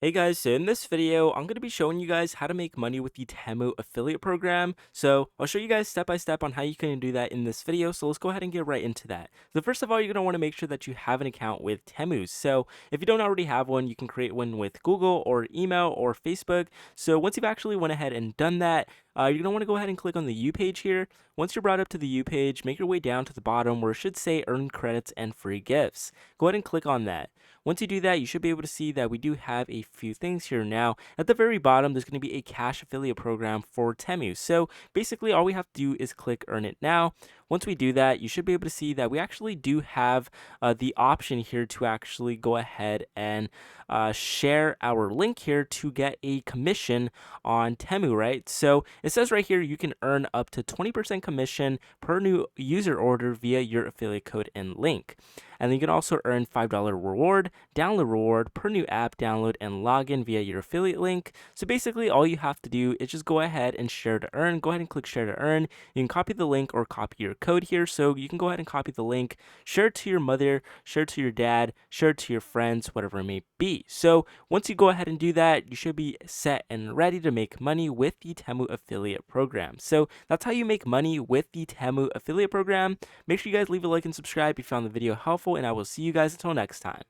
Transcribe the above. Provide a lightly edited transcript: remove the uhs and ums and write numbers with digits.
Hey guys, so in this video, I'm going to be showing you guys how to make money with the Temu affiliate program. So I'll show you guys step by step on how you can do that in this video. So let's go ahead and get right into that. So first of all, you're going to want to make sure that you have an account with Temu. So if you don't already have one, you can create one with Google or email or Facebook. So once you've actually went ahead and done that, you're going to want to go ahead and click on the U page here. Once you're brought up to the U page, make your way down to the bottom where it should say earn credits and free gifts. Go ahead and click on that. Once you do that, you should be able to see that we do have a few things here now. At the very bottom, there's going to be a cash affiliate program for Temu. So basically, all we have to do is click earn it now. Once we do that, you should be able to see that we actually do have the option here to actually go ahead and share our link here to get a commission on Temu, right? So it says right here you can earn up to 20% commission per new user order via your affiliate code and link. And then you can also earn $5 reward, download reward per new app download and login via your affiliate link. So basically all you have to do is just go ahead and share to earn. Go ahead and click share to earn. You can copy the link or copy your code here. So you can go ahead and copy the link, share it to your mother, share it to your dad, share it to your friends, whatever it may be. So once you go ahead and do that, you should be set and ready to make money with the Temu affiliate program. So that's how you make money with the Temu affiliate program. Make sure you guys leave a like and subscribe if you found the video helpful, and I will see you guys until next time.